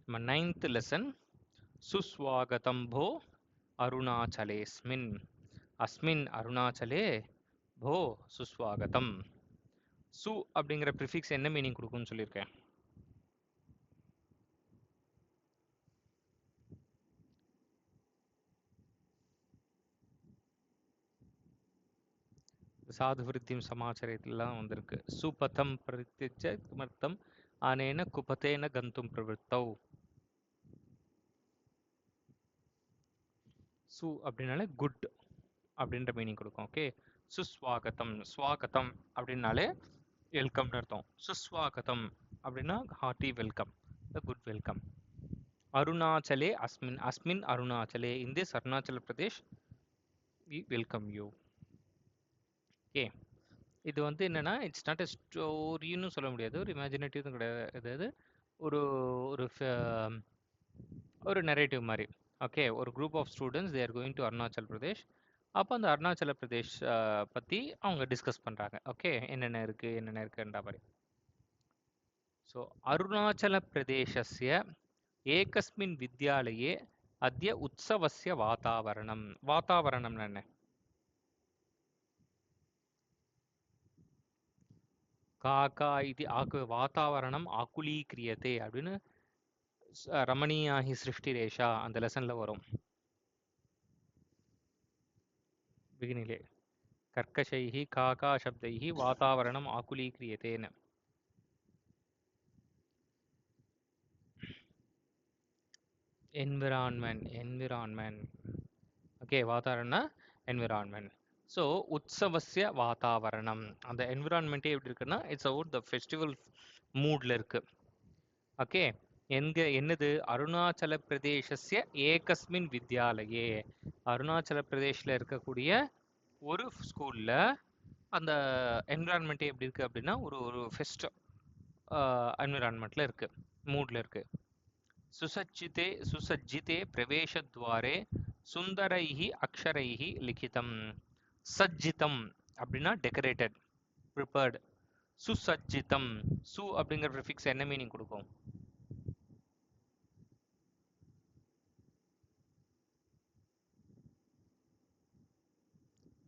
நம்ம 9th lesson சுஸ்வாகதம் போ அருணாச்சலேஸ்மின் அஸ்மின் அருணாச்சலே போ சுஸ்வாகதம். சு அப்படிங்கிற ப்ரிஃபிக்ஸ் என்ன மீனிங் கொடுக்கும்னு சொல்லியிருக்கேன்? சாது விருத்தியும் சமாச்சாரத்திலாம் வந்திருக்கு. சுபதம் பிரத்யஜ கிமர்த்தம் ஆனேன குபதேன கந்தும் பிரவருத்தௌ. சு அப்படின்னாலே குட் அப்படின்ற மீனிங் கொடுக்கும். ஓகே, சுஸ்வாகதம், ஸ்வாகதம் அப்படின்னாலே வெல்கம்னு அர்த்தம். சுஸ்வாகதம் அப்படின்னா ஹார்ட்டி வெல்கம், குட் வெல்கம். அருணாச்சலே அஸ்மின், அஸ்மின் அருணாச்சலே, in this Arunachal Pradesh we welcome you. Okay, இது வந்து என்னன்னா இட்ஸ் நாட் எ ஸ்டோரின்னு சொல்ல முடியாது, ஒரு இமேஜினேட்டிவ் கிடையாது, அதாவது ஒரு ஒரு ஒரு நரேட்டிவ் மாதிரி. ஓகே, ஒரு group of students they are going to Arunachal Pradesh. அப்போ அந்த அருணாச்சல பிரதேஷ் பற்றி அவங்க டிஸ்கஸ் பண்ணுறாங்க. ஓகே, என்னென்ன இருக்குது என்னென்ன இருக்குன்ற மாதிரி. ஸோ அருணாச்சல பிரதேசஸ்ய ஏகஸ்மின் வித்யாலயே அத்ய உற்சவஸ்ய வாதாவரணம். வாதாவரணம்னு என்ன? காக்கா இது ஆக்கு வாதாவரணம் ஆக்குலீக்கிரியதே அப்படின்னு ரமணீயாஹி சிருஷ்டிரேஷா அந்த லெசன்ல வரும். பிகினிலே கர்க்கஷைஹி காக்கா சப்தைஹி வாதாவரணம் ஆக்குலீக்கிரியதேன்னு. என்விரான்மெண்ட். ஓகே, வாதாவரணம்னா என்விரான்மெண்ட். ஸோ உற்சவஸ்ய வாதாவரணம், அந்த என்விரான்மெண்ட்டே எப்படி இருக்குன்னா இட்ஸ் அவுட் த ஃபெஸ்டிவல் மூட்ல இருக்கு. ஓகே, என்னது? அருணாச்சல பிரதேசஸ்ய ஏகஸ்மின் வித்யாலயே, அருணாச்சல பிரதேஷ்ல இருக்கக்கூடிய ஒரு ஸ்கூல்ல அந்த என்விரான்மெண்ட்டே எப்படி இருக்கு அப்படின்னா ஒரு ஒரு ஃபெஸ்ட் என்விரான்மெண்ட்ல இருக்கு, மூட்ல இருக்கு. சுசஜ்ஜிதே பிரவேசத்வாரே சுந்தரைஹி அக்ஷரைஹி லிகிதம். சஜ்ஜிதம் அப்படின்னா டெக்கரேட்டட், ப்ரிப்பேர்டு. சுசஜ்ஜிதம், சு அப்படிங்கிற ப்ரிஃபிக்ஸ் என்ன மீனிங் கொடுக்கும்?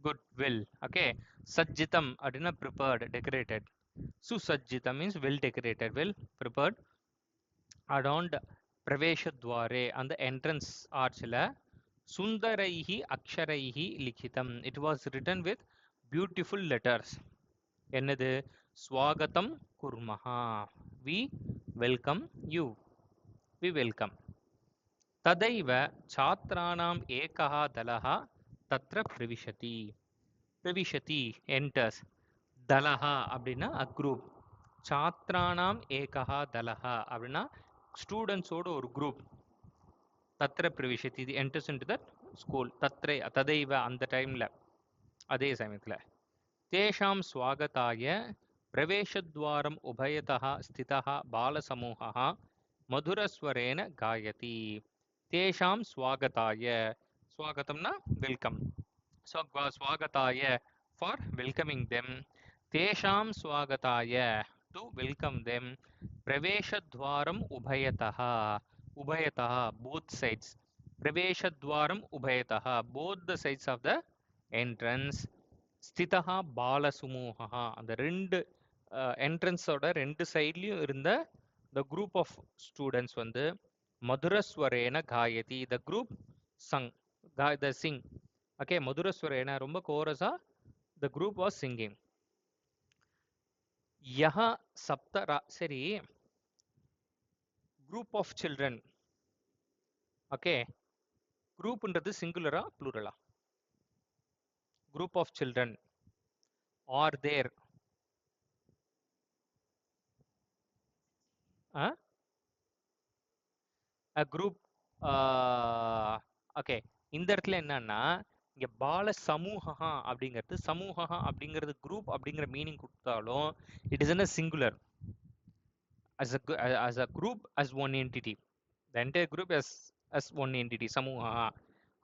Good will. ஓகே, சஜ்ஜிதம் அப்படின்னா ப்ரிப்பேர்டு, டெக்கரேட்டட். சுசஜ்ஜிதம் means well decorated, well prepared. Around பிரவேசத்வாரே அந்த என்ட்ரன்ஸ் ஆர்ச்சில் சுந்தரைஹி அக்ஷரைஹி லிகிதம், it was written with beautiful letters. என்னது? ஸ்வாகதம் குர்மஹா, we welcome you, we welcome. ததைவ சாத்ராணாம் ஏகஹ தலஹ தத்ர பிரவிஷதி. பிரவிஷதி என்டர்ஸ், தலஹ அப்படின்னா அ குரூப், சாத்ராணாம் ஏகஹ தலஹ அப்படின்னா ஸ்டூடெண்ட்ஸோட ஒரு குரூப். தத்ர பிரவிஷதி, இது என்டர்ஸ் இன்டு தட் ஸ்கூல். ததைவ அந்த டைம்ல, அதே சமயத்தில். தேஷாம் ஸ்வாகதாய பிரவேசத்வாரம் உபயதः ஸ்திதः பாலசமூகः மதுரஸ்வரேன காயதி. தேஷாம் ஸ்வாகதாய, ஸ்வாகதம்னா வெல்கம், ஸ்வாகதாய ஃபார் வெல்கமிங் தெம். தேஷாம் ஸ்வாகதாய டு வெல்கம் தெம். பிரவேசத்வாரம் உபயதः, உபயதः both sides. பிரவேசத்வாரம் உபயதः both the sides of the entrance. ஸ்திதா பாலசுமூகா, அந்த ரெண்டு என்ட்ரன்ஸோட ரெண்டு சைட்லையும் இருந்த த குரூப் ஆஃப் ஸ்டூடெண்ட்ஸ் வந்து மதுரஸ்வரேன காயதி, the group sang, the sing. Okay, மதுரஸ்வரேன ரொம்ப கோரஸா த குரூப் வாஸ் சிங்கிங். யஹ சப்தரா, சரி, குரூப் ஆஃப் சில்ட்ரன். ஓகே, குரூப்ன்றது சிங்குலரா ப்ளூரலா? Group of children are there a group. Okay, இந்த இடத்துல என்னன்னா இங்க பால சமூகா அப்படிங்கிறது, சமூகா அப்படிங்கிறது குரூப் அப்படிங்கிற மீனிங் கொடுத்தாலும் it is in singular, as a group, as one entity, the entire group as one entity, சமூகா.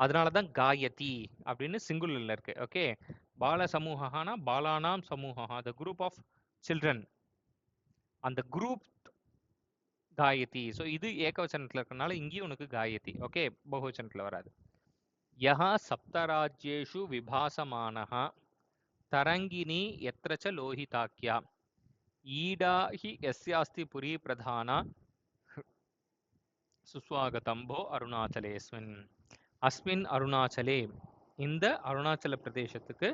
அதனால தான் காயதி அப்படின்னு சிங்குலர்ல இருக்கு. ஓகே, பால சமூகானா பாலானாம் சமூகா, the group of children. அந்த குரூப் காயதி. ஸோ இது ஏகவச்சனத்துல இருக்கறனால இங்கேயும் உனக்கு காயதி. ஓகே, பகுவச்சனத்துல வராது. யஹ சப்தராஜ்யேஷு விபாசமானஹ தரங்கிணி யத்ர ச லோஹிதாக்யா ஈடா ஹி யஸ்யாஸ்தி புரி பிரதானா சுஸ்வாகதம் போ அருணாச்சலேஸ்மின். அஸ்மின் அருணாச்சலே, இந்த அருணாச்சல பிரதேசத்துக்கு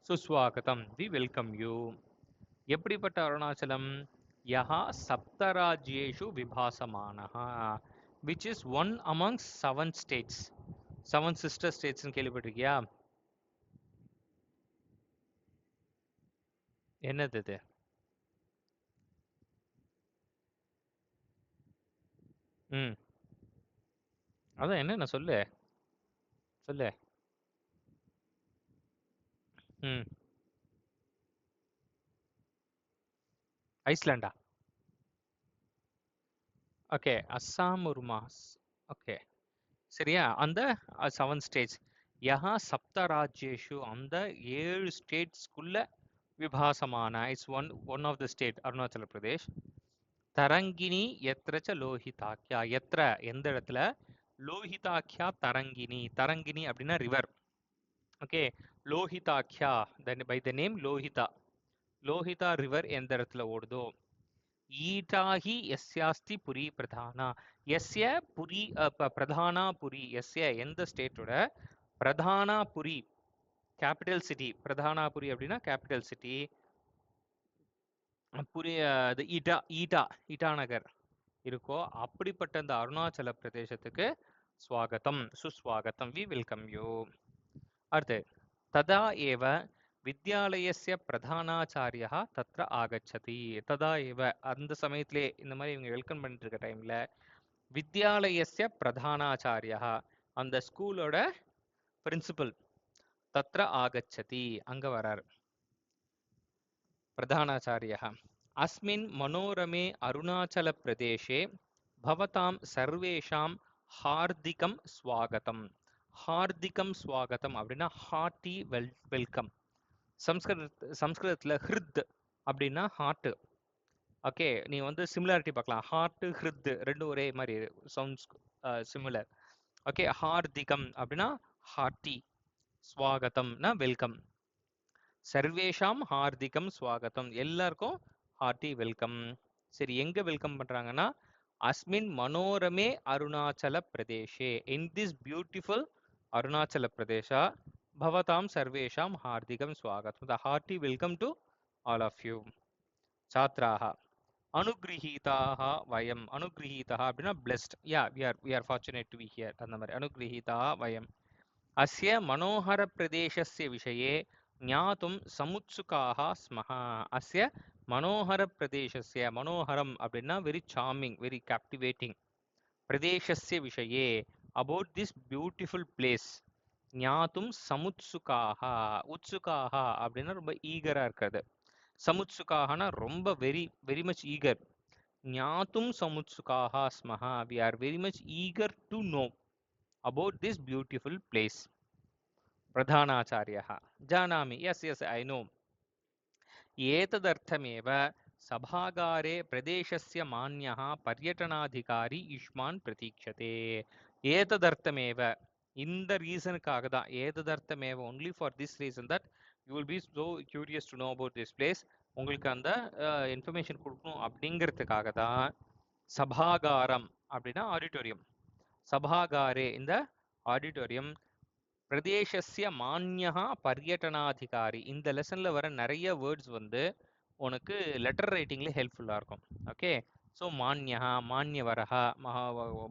சுஸ்வாகதம், வி வெல்கம் யூ. எப்படிப்பட்ட அருணாச்சலம்? யஹா சப்தராஜ்யேஷு விபாசமானஹா, which is one amongst 7 states. 7 sister states கேள்விப்பட்டிருக்கியா? என்னது இது? ம் அதான் என்னென்ன சொல்லு சொல்லு. ம் ஐஸ்லாண்டா? ஓகே, அஸ்ஸாம் ஒரு மாஸ். ஓகே, சரியா? அந்த 7 states. யஹா சப்தராஜ்யேஷு, அந்த 7 ஸ்டேட்ஸ்குள்ள விபாசமான, it's one of the state Arunachal Pradesh. தரங்கிணி எத்திரச்ச லோஹிதாக்கியா, எத்திர எந்த இடத்துல, லோஹிதாக்கியா தரங்கிணி. தரங்கிணி அப்படின்னா ரிவர். ஓகே, லோஹிதாக்கியா பை த நேம் லோஹிதா. லோஹிதா ரிவர் எந்த இடத்துல ஓடுதோ, ஈட்டாஹி எஸ்யாஸ்தி புரி பிரதானா, எஸ்ய புரி பிரதானா புரி, எஸ்ய எந்த ஸ்டேட்டோட பிரதானா புரி கேபிட்டல் சிட்டி. பிரதானாபுரி அப்படின்னா கேபிட்டல் சிட்டி. புரி அது ஈட்டா ஈட்டா இட்டாநகர் இருக்கோ, அப்படிப்பட்ட அந்த அருணாச்சல பிரதேசத்துக்கு ஸ்வாகத்தம், சுஸ்வாகத்தம், வி வெல்கம் யூ. அடுத்து, ததா ஏவ வித்யாலயஸ்ய பிரதானாச்சாரியா தத்ர ஆகச்சதி. ததா ஏவ, அந்த சமயத்திலே இந்த மாதிரி இவங்க வெல்கம் பண்ணிட்டு இருக்க டைம்ல, வித்யாலயஸ்ய பிரதானாச்சாரியா, அந்த ஸ்கூலோட பிரின்சிபல், தத்ர ஆகச்சதி, அங்க வரார். பிரதானாச்சாரியா, अस्मिन् मनोरमे अरुणाचलप्रदेशे भवतां सर्वेषां हार्दिकं स्वागतम्. ஹார்திகம் ஸ்வாகத்தம் அப்படின்னா ஹார்ட்டி வெல்கம். சம்ஸ்கிருதத்தில் ஹிருத் அப்படின்னா ஹார்ட். ஓகே, நீ வந்து சிமிலாரிட்டி பார்க்கலாம். ஹார்ட் ஹிருத் ரெண்டும் ஒரே மாதிரி சவுண்ட்ஸ் சிமிலர். ஓகே, ஹார்திகம் அப்படின்னா ஹார்ட்டி, ஸ்வாகத்தம்னா வெல்கம். சர்வேஷாம் ஹார்திகம் ஸ்வாகத்தம், எல்லாருக்கும் ஹார்ட்டி வெல்கம். சரி, எங்க வெல்கம் பண்றாங்கன்னா, அஸ்மின் மனோரமே அருணாச்சல பிரதேஷே, இன் திஸ் பியூட்டிஃபுல் அருணாச்சல பிரதேஷா, பவதாம் சர்வேஷாம் ஹார்திகம் ஸ்வாகத்தம், the hearty welcome to all of you. சாத்ராஹ அனுகிரஹீதாக வயம். அனுகிரஹீதாக அப்படின்னா blessed. Yeah, we are fortunate to be here. அந்த மாதிரி அனுகிரஹீதாக வயம். அஸ்ய மனோஹர பிரதேசஸ்ய விஷயே ஞாதும் சமுத்சுகாக ஸ்மஹ. அஸ்ய மனோஹர பிரதேசஸ்ய, மனோஹரம் அப்படின்னா வெரி சார்மிங், வெரி கேப்டிவேட்டிங். பிரதேசஸ்ய விஷயே, அபவுட் திஸ் பியூட்டிஃபுல் பிளேஸ். ஞாதும் சமுத்சுகாக, உத்சுகாக அப்படின்னா ரொம்ப ஈகரா இருக்கிறது. சமுத்சுகாகனா ரொம்ப வெரி வெரி மச் ஈகர். ஞாதும் சமுத்சுகாக ஸ்மஹ, we are very much eager to know about this beautiful place. प्रधानाचार्यः जानामि, यस् यस् ऐ नो. एतदर्थमेव सभागारे प्रदेशस्य मान्यः पर्यटनाधिकारी युष्मान् प्रतीक्षते. एतदर्थमेव, இந்த ரீசனுக்காக தான். ஏததர்த்தமேவ, only for this reason that you will be so curious to know about this place. உங்களுக்கு அந்த இன்ஃபர்மேஷன் கொடுக்கணும் அப்படிங்கிறதுக்காக தான். சபாகாரம் அப்படின்னா ஆடிட்டோரியம். சபாகாரே, இந்த ஆடிட்டோரியம். பிரதேசஸ்ய மான்யஹா பர்யட்டனாதிகாரி, இந்த லெசன்ல வர நிறைய வேர்ட்ஸ் வந்து உனக்கு லெட்டர் ரைட்டிங்ல ஹெல்ப்ஃபுல்லா இருக்கும். ஓகே, ஸோ மான்யஹா, மான்யவரஹா,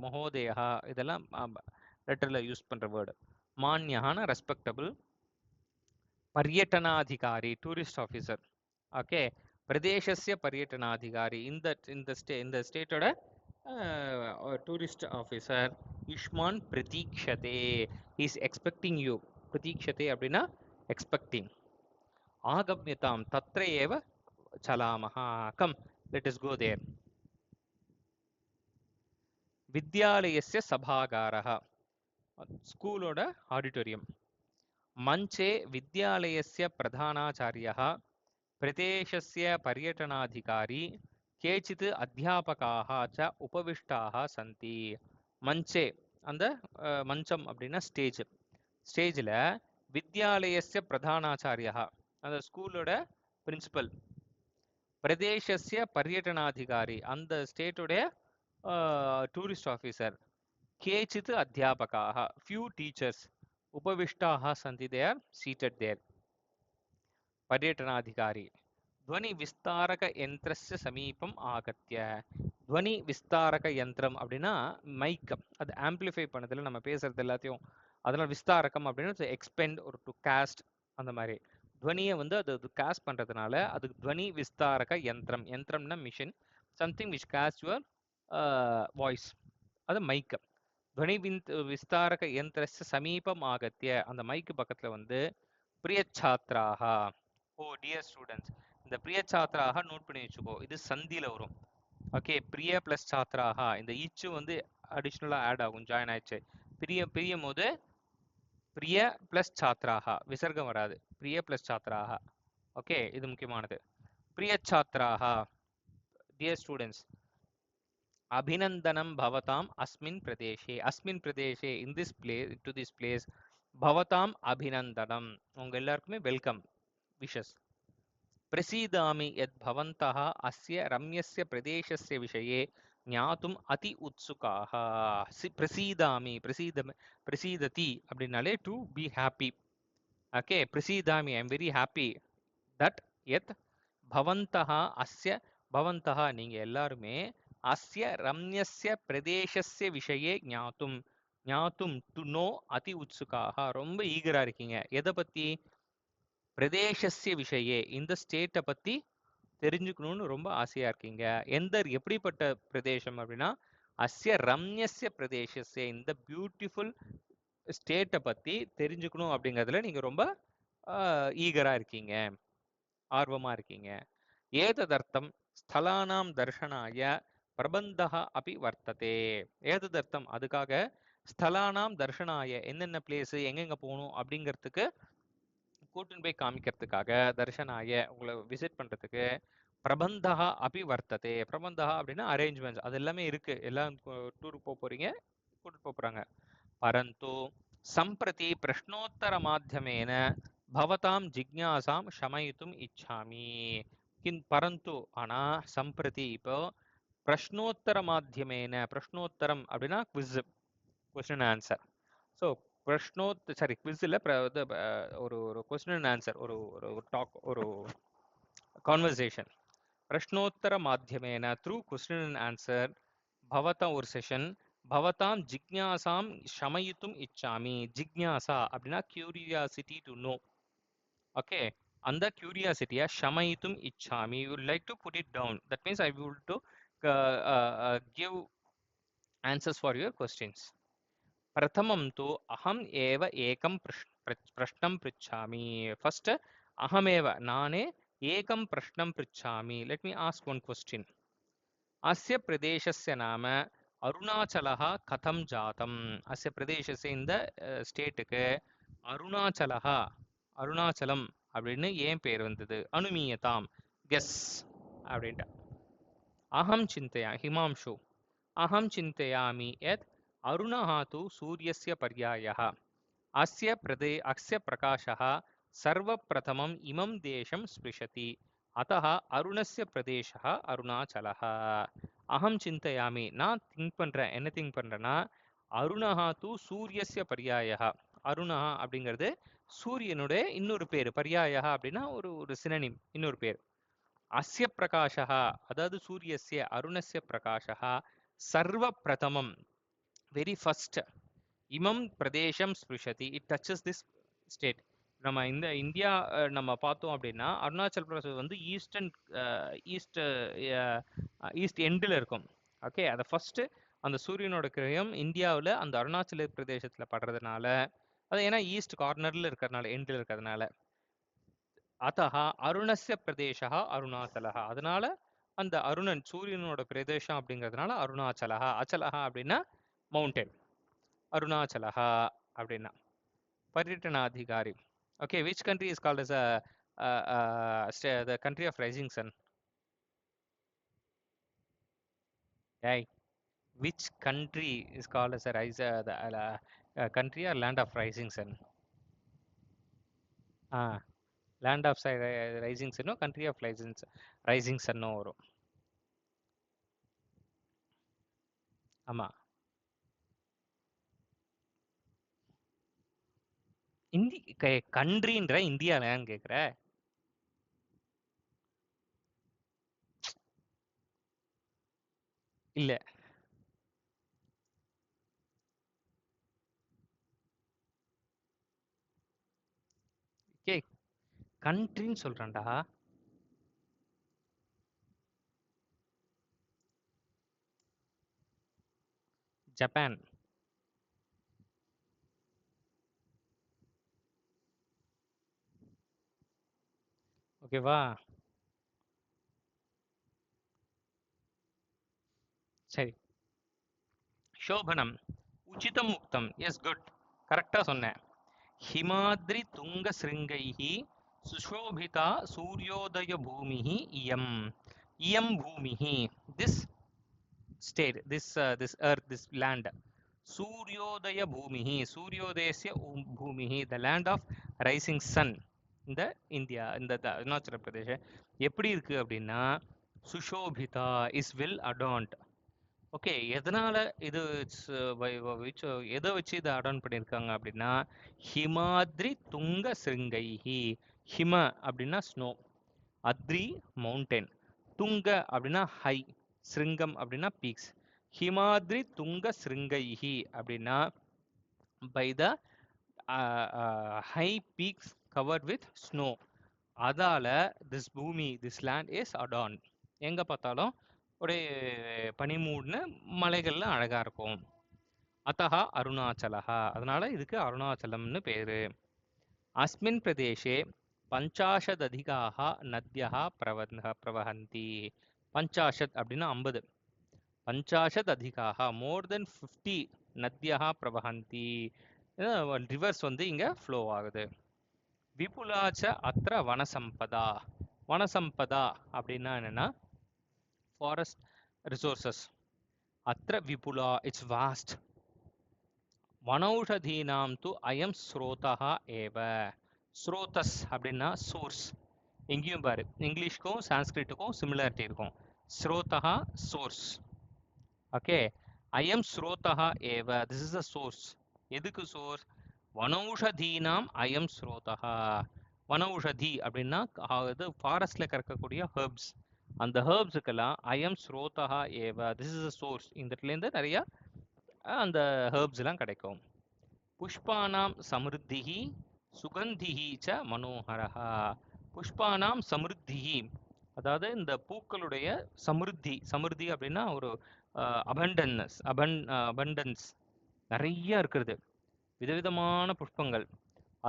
மகோதயா, இதெல்லாம் லெட்டர்ல யூஸ் பண்ற வேர்டு. மான்யஹான ரெஸ்பெக்டபிள், பர்யட்டனாதிகாரி டூரிஸ்ட் ஆஃபீஸர். ஓகே, பிரதேசஸ்ய பர்யட்டனாதிகாரி, இந்த ஸ்டேட்டோட டூரிஸ்ட் ஆஃபீஸர். யுஷ்மான் பிரதீக்ஷதே, இஸ் எக்ஸ்பெக்டிங் யூ. பிரதீக்ஷதே அப்படின்னா எக்ஸ்பெக்டிங். ஆகம்யதாம் தத்ர ஏவ சலாமஹா, come let us go there. வித்யாலயஸ்ய சபாகாரஹ, ஸ்கூலோட ஆடிட்டோரியம். மஞ்சே வித்யாலயஸ்ய பிரதானாச்சாரியः பிரதேசஸ்ய பர்யட்டனாதிகாரி केचित् अध्यापकाः च उपविष्टाः सन्ति मञ्चे அந்த மஞ்சம் அப்படின்னா ஸ்டேஜ் ஸ்டேஜில் வித்யாலயஸ்ய பிரதானாச்சாரியா அந்த ஸ்கூலோட பிரின்சிபல் பிரதேசஸ்ய பர்யட்டனாதிகாரி அந்த ஸ்டேட்டோடைய டூரிஸ்ட் ஆஃபீஸர் கேச்சித் அத்தியாபகாः few teachers उपविष्टाः सन्ति they are seated there पर्यटनाधिकारी ध्वनि विस्तारक यंत्रस्य समीपम आगत्य ध्वनि विस्तारक यंत्रम அப்படினா மைக் அது ஆம்பிளிஃபை பண்ணதுல நம்ம பேசுறது எல்லாத்தையும் அதனால விஸ்தாரகம் அப்படினா எக்ஸ்பெண்ட் ஒரு டு காஸ்ட் அந்த மாதிரி ध्वनिயை வந்து அது காஸ்ட் பண்றதுனால அதுக்கு ध्वनि विस्तारक यंत्रम यंत्रம்னா machine something which casts your voice அது மைக் ध्वनि विस्तारक यंत्रस्य समीपम आगत्य அந்த மைக் பக்கத்துல வந்து प्रिय छात्राः ஓ டியர் ஸ்டூடெண்ட்ஸ் இந்த பிரிய சாத்ராக நோட் பண்ணி வச்சுக்கோ இது சந்தியில வரும் ஓகே பிரிய பிளஸ் சாத்ராக இந்த ஈச்சு வந்து அடிஷ்னலா ஆட் ஆகும் ஜாயின் ஆயிடுச்சு பிரியும் போது பிரிய பிளஸ் சாத்ராக விசர்க்கம் வராது பிரிய பிளஸ் சாத்ராக ஓகே இது முக்கியமானது பிரிய சாத்ராக டியர் ஸ்டூடெண்ட்ஸ் அபிநந்தனம் பவதாம் அஸ்மின் பிரதேஷே in this place to this place பவதாம் அபிநந்தனம் உங்க எல்லாருக்குமே வெல்கம் விஷஸ் प्रसीदामि यद् भवन्तः अस्य रम्यस्य प्रदेशस्य विषये ज्ञातुम् अति उत्सुकाः प्रसीदामि प्रसीदति அப்படினாலே to be happy okay प्रसीदामि I am very happy that यत् भवन्तः अस्य भवन्तः நீங்க எல்லாரும் अस्य रम्यस्य प्रदेशस्य विषये ज्ञातुम् to know अति उत्सुकाः ரொம்ப ஈகரா இருக்கீங்க எதை பத்தி பிரதேசஸ்ய விஷயே இந்த ஸ்டேட்டை பத்தி தெரிஞ்சுக்கணும்னு ரொம்ப ஆசையா இருக்கீங்க எந்த எப்படிப்பட்ட பிரதேசம் அப்படின்னா அஸ்ய ரம்யஸ்ய பிரதேசஸ்ய இந்த பியூட்டிஃபுல் ஸ்டேட்டை பத்தி தெரிஞ்சுக்கணும் அப்படிங்கிறதுல நீங்க ரொம்ப ஈகரா இருக்கீங்க ஆர்வமா இருக்கீங்க ஏததர்த்தம் ஸ்தலானாம் தர்ஷனாய பிரபந்தः அப்படி வர்த்ததே ஏததர்த்தம் அதுக்காக ஸ்தலானாம் தர்ஷனாய என்னென்ன பிளேஸ் எங்கெங்க போகணும் அப்படிங்கிறதுக்கு கூட்டின்னு போய் காமிக்கிறதுக்காக தர்ஷனாய உங்களை விசிட் பண்றதுக்கு பிரபந்தா அப்படி வர்த்ததே பிரபந்தா அப்படின்னா அரேஞ்ச்மெண்ட்ஸ் அது எல்லாமே இருக்கு எல்லாம் டூருக்கு போறீங்க கூட்டிட்டு போறாங்க பரந்து சம்பிரதி பிரஷ்னோத்தர மாத்தியமேன பவதாம் ஜிக்ஞாசாம் ஷமயித்தும் இச்சாமி பரந்து ஆனா சம்பிரதி இப்போ பிரஷ்னோத்தர மாத்தியமேன பிரஷ்னோத்தரம் அப்படின்னா quiz question answer so sorry குவிஸ்ல ஒரு கொஸ்டின் அண்ட் ஆன்சர் ஒரு டாக் ஒரு கான்வர்சேஷன் பிரஷ்னோத்தர மாத்தியமேன த்ரூ கொஸ்டின் அண்ட் ஆன்சர் பவதாம் ஒரு செஷன் பவதாம் ஜிக்ஞாசாம் ஷமயித்தும் இச்சாமி ஜிக்ஞாசா அப்படின்னா கியூரியாசிட்டி டு நோ ஓகே அந்த கியூரியாசிட்டியை ஷமயித்தும் இச்சாமி you like to put it down that means I will to give answers for your questions प्रथमं तु अहम् एव एकं प्रश्नं पृच्छामि फर्स्ट अहमेव नाने एकं प्रश्नं पृच्छामि let me ask one question अस्य प्रदेशस्य नाम अरुणाचलः कथं जातम् अस्य प्रदेशस्य இந்த ஸ்டேட்டுக்கு அருணாச்சலம் அப்படின்னு ஏன் பேர் வந்தது அனுமீயதாம் கெஸ் அப்படின்ட்டு अहं चिन्तयामि हिमांशु अहं चिन्तयामि यत् अरुणः तु सूर्यस्य पर्यायः अस्य प्रकाशः सर्वप्रथमम् इमं देशं स्पृशति अतः अरुणस्य प्रदेशः अरुणाचलः अहं चिन्तयामि நான் திங்க் பண்றேன் என்ன திங்க் பண்றேன்னா அருணः तु सूर्यस्य पर्यायः அருணः அப்படிங்கிறது சூரியனுடைய இன்னொரு பேர் பர்யாயः அப்படின்னா ஒரு சினோனிம் இன்னொரு பேர் அஸ்ய பிரகாஷः அதாவது சூரியஸ்ய அருணஸ்ய பிரகாஷः சர்வப்பிரதமம் very first imam pradesham sprushati it touches this state நம்ம இந்த இந்தியா நம்ம பார்த்தோம் அப்படின்னா அருணாச்சல் பிரதேஷ் வந்து ஈஸ்ட் எண்டில் இருக்கும் ஓகே அதை ஃபர்ஸ்ட் அந்த சூரியனோட கிரகம் இந்தியாவில் அந்த அருணாச்சல பிரதேசத்தில் படுறதுனால அது ஏன்னா ஈஸ்ட் கார்னரில் இருக்கிறதுனால எண்டில் இருக்கிறதுனால அத்தஹா அருணஸ்ய பிரதேசா அருணாச்சலஹா அதனால அந்த அருணன் சூரியனோட பிரதேசம் அப்படிங்கிறதுனால அருணாச்சலஹா அச்சலஹா அப்படின்னா மவுண்டன் அருணாச்சலஹா அப்படின்னா பர்யட்டனாதிகாரி okay which country is called as the country of rising sun Hey, which country is called as a country or land of rising sun? Ah, land of rising sun, no, country of rising sun வரும். ஆமா. கண்ட்ரின்ற இந்தியாலன்னு கேக்குற? இல்ல. K கண்ட்ரின்னு சொல்றேன்டா. Japan. ஓகேவா? சரி. சோபனம். உச்சிதம் முக்தம். Yes good. கரெக்டா சொன்னேன். ஹிமாத்ரி துங்க சிருங்கைஹி சுஷோபிதா சூரியோதய பூமிஹி இயம். இயம் பூமிஹி. This state, this earth, this land. Suryodaya Bhumihi, Suryodayasya Bhumihi, the land of rising sun in the India, in the Arunachal Pradesh. எப்படி இருக்கு அப்படின்னா சுஷோபிதா இஸ் வெல் அடான்ட். ஓகே, எதனால இது எதை வச்சு இதை அடான் பண்ணியிருக்காங்க அப்படின்னா ஹிமாத்ரி துங்க சிருங்கைஹி. ஹிம அப்படின்னா ஸ்னோ, அத்ரி மவுண்டன், துங்க அப்படின்னா ஹை, சிருங்கம் அப்படின்னா பீக்ஸ். ஹிமாத்ரி துங்க சிருங்கைஹி அப்படின்னா by the high peaks covered with snow. அதால திஸ் பூமி, திஸ் லேண்ட் இஸ் அடான். எங்க பார்த்தாலும் ஒரு பனிமூடின மலைகள்ல அழகா இருக்கும். அத்தஹா அருணாச்சலஹா, அதனால இதுக்கு அருணாச்சலம்னு பேரு. அஸ்மின் பிரதேசே பஞ்சாஷததிகாக நத்யः பிரவஹந்தி. பஞ்சாஷத் அப்படின்னா 50. பஞ்சாஷத் அதிகாக, மோர் தென் 50 நத்யः பிரவஹந்தி, ரிவர்ஸ் வந்து இங்க ஃப்ளோ ஆகுது. விபுலாச்ச அத்திர வனசம்பதா. வனசம்பதா அப்படின்னா என்னன்னா ஃபாரஸ்ட் ரிசோர்சஸ். அத்திர விபுலா, இட்ஸ் வாஸ்ட். வனௌஷதீனாம் து அயம் ஸ்ரோதः ஏவ. ஸ்ரோதஸ் அப்படின்னா சோர்ஸ். எங்கேயும் பாரு, இங்கிலீஷ்க்கும் சான்ஸ்கிரிட்டுக்கும் சிமிலாரிட்டி இருக்கும். ஸ்ரோதா சோர்ஸ். ஓகே, அயம் ஸ்ரோதா ஏவ, திஸ் இஸ் அ சோர்ஸ். எதுக்கு சோர்ஸ்? வனௌஷதீனாம் அயம் ஸ்ரோதா. வனௌஷதி அப்படின்னா இது ஃபாரஸ்ட்ல கறக்கக்கூடிய ஹெர்ப்ஸ். அந்த ஹெர்ப்ஸுக்கெல்லாம் அயம் ஸ்ரோதா ஏவ, திஸ் இஸ் அ சோர்ஸ். இந்த இடத்துலேருந்து நிறைய அந்த ஹெர்ப்ஸ் எல்லாம் கிடைக்கும். புஷ்பானாம் சமிருத்திஹி சுகந்திஹி ச மனோகரஹா. புஷ்பானாம் சமிருத்திஹி, அதாவது இந்த பூக்களுடைய சமிருத்தி. சமிருத்தி அப்படின்னா ஒரு அபண்டன்ஸ், நிறைய இருக்கிறது, விதவிதமான புஷ்பங்கள்.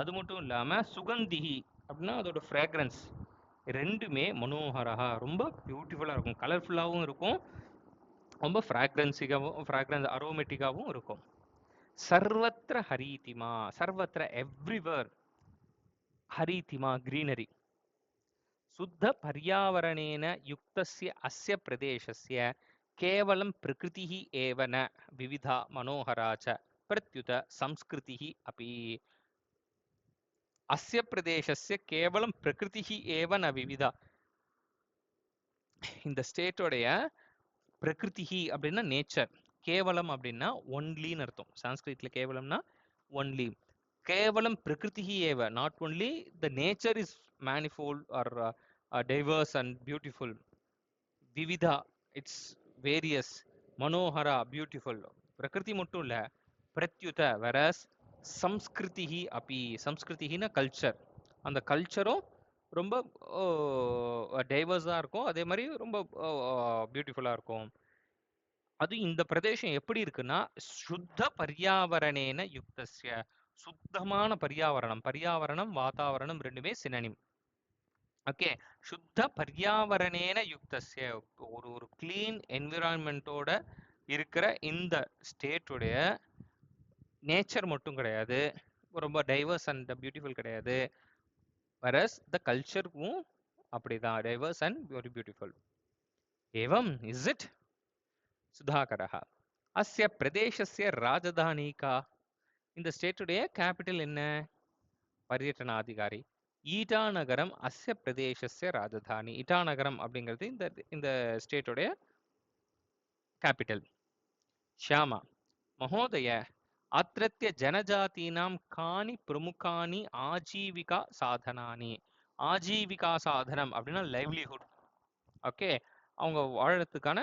அது மட்டும் இல்லாம சுகந்திஹி அப்படின்னா அதோட ஃப்ராக்ரன்ஸ். ரெண்டுமே மனோகரஹா, ரொம்ப பியூட்டிஃபுல்லா இருக்கும், கலர்ஃபுல்லாகவும் இருக்கும், ரொம்ப ஃப்ராக்ரன்ஸ் அரோமேட்டிக்காகவும் இருக்கும். சர்வத்திர ஹரிதிமா, சர்வத்திர எவ்ரிவேர், ஹரிதிமா கிரீனரி. சுத்த பர்யாவரணேன யுக்தஸ்ய அஸ்ய பிரதேசஸ்ய கேவலம் பிரகிருதிஹ ஏவ ந விவிதா மனோகரா ச பிரத்யுத சம்ஸ்கிருதிஹ அபி. அஸ்ய பிரதேசஸ்ய கேவலம் பிரகிருதிஹ ஏவ ந விவிதா. இந்த ஸ்டேட்டோடைய பிரகிருதிஹ அப்படின்னா நேச்சர், கேவலம் அப்படின்னா ஒன்லின்னு அர்த்தம். சான்ஸ்கிரிட்ல கேவலம்னா ஒன்லி. கேவலம் பிரகிருதிஹ ஏவ, not only the nature is manifold or diverse and beautiful. விவிதா, இட்ஸ் வேரியஸ். மனோகரா, பியூட்டிஃபுல். பிரகிருதி மட்டும் இல்ல, பிரத்யுத வெரஸ் சம்ஸ்கிருதிஹி அபி. சம்ஸ்கிருதிஹின்னா கல்ச்சர். அந்த கல்ச்சரும் ரொம்ப டைவர்ஸா இருக்கும், அதே மாதிரி ரொம்ப பியூட்டிஃபுல்லா இருக்கும். அது இந்த பிரதேசம் எப்படி இருக்குன்னா சுத்த பர்யாவரணேன யுக்தஸ்ய, சுத்தமான பர்யாவரணம். பர்யாவரணம் வாதாவரணம் ரெண்டுமே சினனிம். ஓகே, சுத்த பர்யாவரணேன யுக்தஸ்ய, ஒரு கிளீன் என்விரான்மெண்டோட இருக்கிற இந்த ஸ்டேட்டுடைய நேச்சர் மட்டும் கிடையாது, ரொம்ப டைவர்ஸ் அண்ட் பியூட்டிஃபுல் கிடையாது, வரஸ் த கல்ச்சருக்கும் அப்படிதான் டைவர்ஸ் அண்ட் வெரி பியூட்டிஃபுல். ஏவம் இஸ் இட்? சுதாகரः அஸ்ய பிரதேசஸ்ய ராஜதானி கா? இந்த ஸ்டேட்டுடைய கேபிட்டல் என்ன? பர்யட்டனாதிகாரி. ஈட்டாநகரம் அஸ்ய பிரதேசஸ்ய ராஜதானி. ஈட்டாநகரம் அப்படிங்கிறது இந்த இந்த ஸ்டேட்டுடைய கேபிட்டல். ஷியாமா மகோதய அத்ரத்ய ஜனஜாதீனாம் கானி பிரமுகானி ஆஜீவிகா சாதனானி. ஆஜீவிகா சாதனம் அப்படின்னா லைவ்லிஹுட். ஓகே, அவங்க வாழறதுக்கான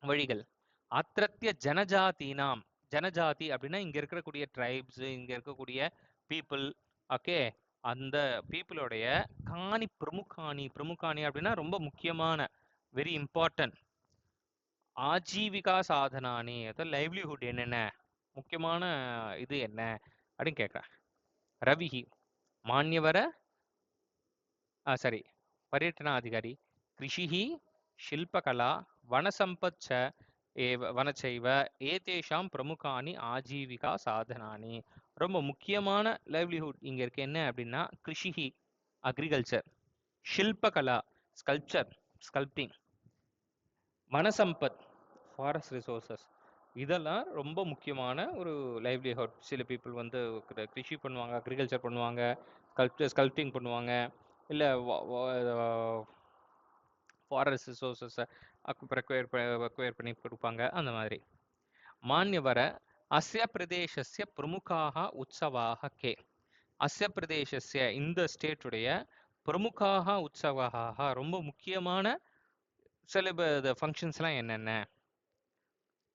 வழிகள். அத்ரத்ய ஜனஜாதீனாம், ஜனஜாதி அப்படின்னா இங்க இருக்கக்கூடிய ட்ரைப்ஸ், இங்க இருக்கக்கூடிய பீப்புள். ஓகே, அந்த பீப்புளோடைய காணி பிரமுகானி, பிரமுகானி அப்படின்னா ரொம்ப முக்கியமான, வெரி இம்பார்ட்டன்ட். ஆஜீவிகா சாதனானி, அதாவது லைவ்லிஹுட் என்னென்ன, முக்கியமான இது என்ன அப்படின்னு கேட்குறேன். ரவிஹி மான்யவர சரி பர்யட்டனாதிகாரி கிருஷிஹி ஷில்பகலா வனசம்பத் ச ஏவ வனச்சைவ ஏதேஷாம் பிரமுகானி ஆஜீவிகா சாதனானி. ரொம்ப முக்கியமான லைவ்லிஹுட் இங்க இருக்கு என்ன அப்படின்னா கிருஷிஹி அக்ரிகல்ச்சர், ஷில்பகலா ஸ்கல்ப்சர் ஸ்கல்ப்டிங், வனசம்பத் ஃபாரஸ்ட் ரிசோர்சஸ், இதெல்லாம் ரொம்ப முக்கியமான ஒரு லைவ்லிஹுட். சில பீப்புள் வந்து கிருஷி பண்ணுவாங்க, அக்ரிகல்ச்சர் பண்ணுவாங்க, ஸ்கல்ப்டிங் பண்ணுவாங்க, இல்லை ஃபாரஸ்ட் ரிசோர்சஸை அக்வயர் பண்ணி கொடுப்பாங்க, அந்த மாதிரி. மான்யவர அஸ்ய பிரதேசஸ்ய பிரமுகாக உற்சவாக கே? அஸ்ய பிரதேசஸ்ய இந்த ஸ்டேட்டுடைய பிரமுகாக உற்சவாக ரொம்ப முக்கியமான சில ஃபங்க்ஷன்ஸ்லாம் என்னென்ன?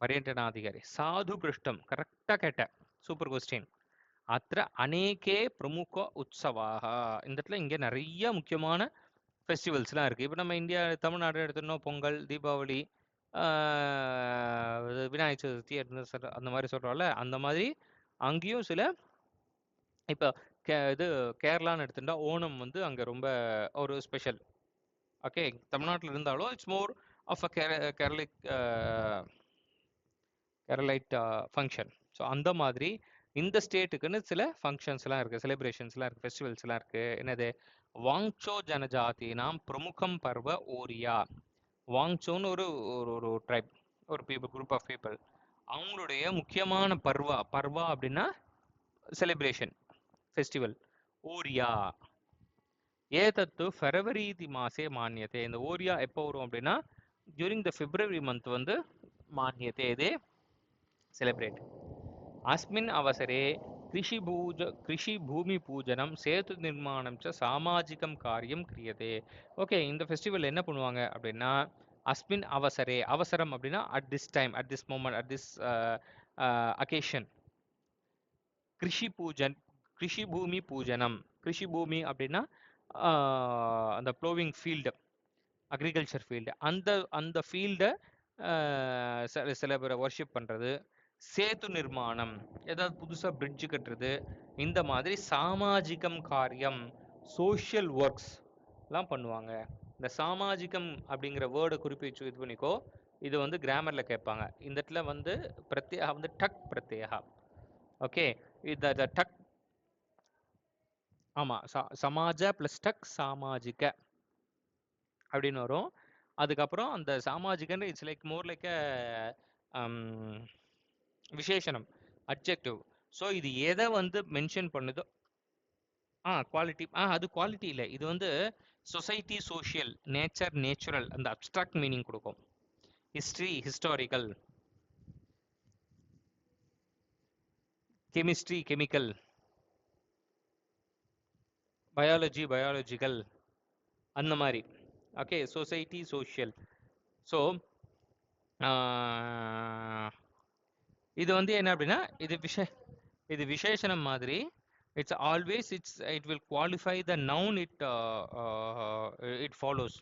பர்யட்டனாதிகாரி சாது பிருஷ்டம், கரெக்டாக கேட்டேன், சூப்பர் கொஸ்டின். அத்த அநேகே பிரமுக உற்சவாக, இந்த இடத்துல இங்கே நிறைய முக்கியமான ஃபெஸ்டிவல்ஸ்லாம் இருக்குது. இப்போ நம்ம இந்தியா தமிழ்நாடு எடுத்துட்டோம், பொங்கல், தீபாவளி, விநாயகர் சதுர்த்தி அந்த மாதிரி சொல்கிறோம்ல, அந்த மாதிரி அங்கேயும் சில, இப்போ இது கேரளான்னு எடுத்துட்டா ஓணம் வந்து அங்கே ரொம்ப ஒரு ஸ்பெஷல். ஓகே, தமிழ்நாட்டில் இருந்தாலும் it's more of a Keralite function. So அந்த மாதிரி இந்த ஸ்டேட்டுக்குன்னு சில ஃபங்க்ஷன்ஸ்லாம் இருக்குது, செலிப்ரேஷன்ஸ்லாம் இருக்குது, ஃபெஸ்டிவல்ஸ்லாம் இருக்குது. என்னது? வாங்சோ ஜனஜாதினாம் பிரமுகம் பர்வ ஓரியா. வாங்சோன்னு ஒரு ஒரு ட்ரைப், ஒரு பீப்புள், குரூப் ஆஃப் பீப்புள், அவங்களுடைய முக்கியமான பர்வா, பர்வா அப்படின்னா செலிப்ரேஷன், ஃபெஸ்டிவல். ஓரியா ஏதத்து ஃபெப்ரவரி மாசே மானியத்தை. இந்த ஓரியா எப்போ வரும் அப்படின்னா டியூரிங் த பிப்ரவரி மந்த் வந்து மானியத்தை இதே செலிப்ரேட். அஸ்மின் அவசரே கிருஷி பூமி பூஜனம் சேது நிர்மாணம் ச சாமாஜிகம் காரியம் கிரியதே. ஓகே, இந்த ஃபெஸ்டிவல் என்ன பண்ணுவாங்க அப்படின்னா அஸ்மின் அவசரே, அவசரம் அப்படின்னா at this time, at this moment, at this occasion. கிருஷி பூஜன், கிருஷி பூமி பூஜனம், கிருஷி பூமி அப்படின்னா அந்த ப்ளோவிங் ஃபீல்டு, அக்ரிகல்ச்சர் ஃபீல்டு, அந்த அந்த ஃபீல்டை சில பேரை வர்ஷிப் பண்ணுறது. சேது நிர்மாணம், ஏதாவது புதுசாக பிரிட்ஜு கட்டுறது, இந்த மாதிரி சாமாஜிகம் காரியம், சோஷியல் ஒர்க்ஸ்லாம் பண்ணுவாங்க. இந்த சாமாஜிகம் அப்படிங்கிற வேர்டை குறிப்பிட்டு இது பண்ணிக்கோ, இது வந்து கிராமரில் கேட்பாங்க. இந்த இடத்துல வந்து பிரத்யேகா வந்து டக் பிரத்யேகா. ஓகே, இந்த டக், ஆமாம், சமாஜ ப்ளஸ் டக் சாமாஜிக அப்படின்னு வரும். அதுக்கப்புறம் அந்த சாமாஜிகன்னு இட்ஸ் லைக் மோர் லைக் விசேஷனம், அட்ஜெக்டிவ். ஸோ இது எதை வந்து மென்ஷன் பண்ணுதோ, குவாலிட்டி, அது குவாலிட்டி இல்லை, இது வந்து சொசைட்டி, சோஷியல், நேச்சர், நேச்சுரல், அந்த அப்ட்ராக்ட் மீனிங் கொடுக்கும். History, historical, chemistry, chemical, biology, biological, அந்த மாதிரி. Okay, society, social. ஸோ இது வந்து என்ன அப்படின்னா இது விசேஷனம் மாதிரி. It's always it will qualify the noun it follows.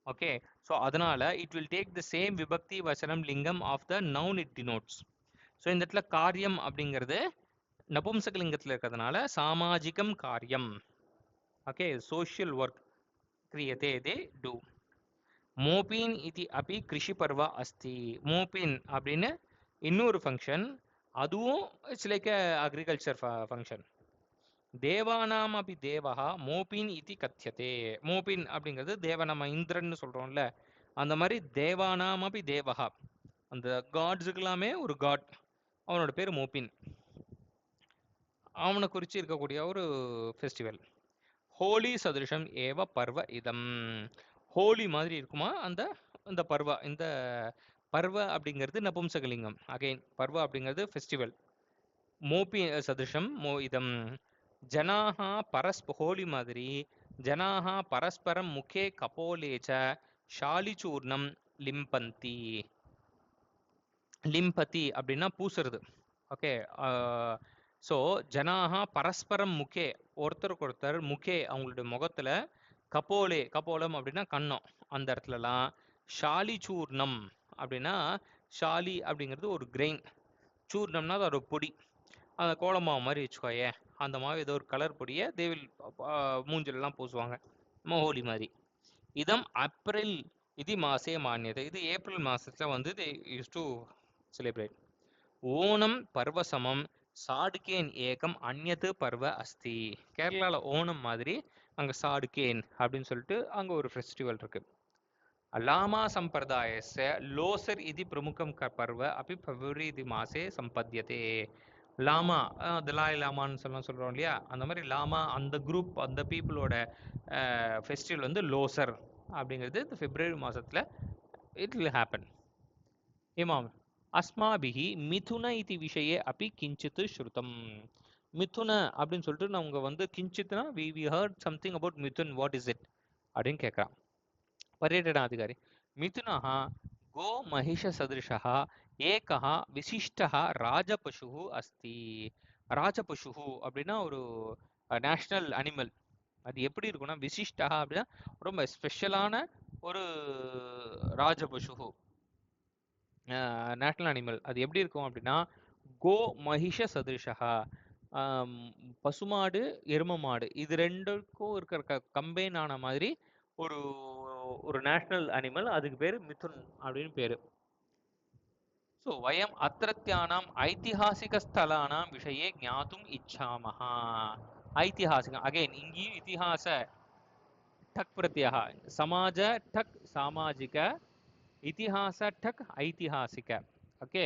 Okay, so அதனால it will take the same விபக்தி வசனம் லிங்கம் of the noun it denotes. So இந்த இடத்துல காரியம் அப்படிங்கிறது நபும்சகலிங்கத்தில் இருக்கிறதுனால சாமாஜிகம் காரியம். ஓகே, சோஷியல் ஒர்க் கிரியதே தே டூ. மோபின் இது அப்படி கிருஷி பர்வா அஸ்தி. மோபின் அப்படின்னு இன்னொரு ஃபங்க்ஷன், அதுவும் இட்ஸ் லைக் அக்ரிகல்ச்சர் ஃபங்க்ஷன். தேவானாம் அப்படி தேவஹா மோபின் இது கத்தியதே. மோபின் அப்படிங்கிறது தேவ, நம்ம இந்திரன்னு சொல்கிறோம்ல, அந்த மாதிரி தேவானாம் அப்படி தேவஹா, அந்த காட்ஸுக்கு எல்லாமே ஒரு காட், அவனோட பேர் மோபின். அவனை குறித்து இருக்கக்கூடிய ஒரு ஃபெஸ்டிவல். ஹோலி சதுருஷம் ஏவ பர்வ இதம். ஹோலி மாதிரி இருக்குமா அந்த இந்த பர்வா. இந்த பர்வ அப்படிங்கிறது நபும்சகலிங்கம். அகைன் பர்வ அப்படிங்கிறது ஃபெஸ்டிவல். மோபி சதுருஷம் இதம். ஜனாஹா ஹோலி மாதிரி ஜனாஹா பரஸ்பரம் முகே கபோலேச்ச ஷாலிச்சூர்ணம் லிம்பந்தி. லிம்பதி அப்படின்னா பூசுறது. ஓகே. ஸோ ஜனாஹா பரஸ்பரம் முகே, ஒருத்தருக்கு ஒருத்தர் முகே அவங்களுடைய முகத்துல, கபோலே, கபோலம் அப்படின்னா கன்னம், அந்த இடத்துலலாம் ஷாலி சூர்ணம் அப்படின்னா, ஷாலி அப்படிங்கிறது ஒரு கிரெயின், சூர்ணம்னா அது ஒரு பொடி, அந்த கோலமாவு மாதிரி வச்சுக்கோயே, அந்த மாதிரி ஏதோ ஒரு கலர் பொடியை தேவில் மூஞ்சிலெலாம் பூசுவாங்க ஹோலி மாதிரி. இதம் ஏப்ரல் இது மாசே மானியது. இது ஏப்ரல் மாசத்துல வந்து யூஸ் டு செலிப்ரேட். ஓணம் பர்வசமம் சாடுகேன் ஏகம் அந்நது பர்வ அஸ்தி. கேரளால ஓணம் மாதிரி அங்க சாடுகேன் அப்படின்னு சொல்லிட்டு அங்க ஒரு ஃபெஸ்டிவல் இருக்கு. லாமா சம்பிரதாயஸ்ய லோசர் இது பிரமுகம் பர்வ அப்படி பிப்ரவரி இது மாசே சம்பத்தியதே. லாமா, தலாய் லாமான்னு சொல்றோம் இல்லையா, அந்த மாதிரி லாமா அந்த குரூப், அந்த பீப்புளோட ஃபெஸ்டிவல் வந்து லோசர் அப்படிங்கிறது இந்த பிப்ரவரி மாசத்துல இட் வில் ஹேப்பன். இமாம் அஸ்மாபிஹி மிதுன இது விஷயே அப்படி கிஞ்சித் ஸ்ருதம். மிதுன அப்படின்னு சொல்லிட்டு அவங்க வந்து கிஞ்சித்னா we heard something about Mithun, what is it அப்படின்னு கேட்குறான் பர்யடனாதிகாரி. மிதுனः கோ மகிஷ சதிருஷः ஏகः விசிஷ்டः ராஜபசு அஸ்தி. ராஜபசு அப்படின்னா ஒரு நேஷனல் அனிமல். அது எப்படி இருக்கும்னா விசிஷ்டா அப்படின்னா ரொம்ப ஸ்பெஷலான ஒரு ராஜபசு, நேஷனல் அனிமல். அது எப்படி இருக்கும் அப்படின்னா கோ மகிஷ சதிருஷா, பசுமாடு எரும மாடு இது ரெண்டுக்கும் இருக்கிற கம்பைன் ஆன மாதிரி ஒரு ஒரு நேஷனல் அனிமல். அதுக்கு பேர் மிதுன் அப்படின்னு பேரு. ஸோ வயம் அத்திரத்தியானாம் ஐதிஹாசிக ஸ்தலானாம் விஷயே ஞாத்தும் இச்சாமஹா. ஐதிஹாசிகம் அகைன் இங்கேயும் இதிஹாச டக் பிரத்யா, சமாஜ டக் சாமாஜிக, இதிஹாச டக் ஐதிஹாசிக. ஓகே.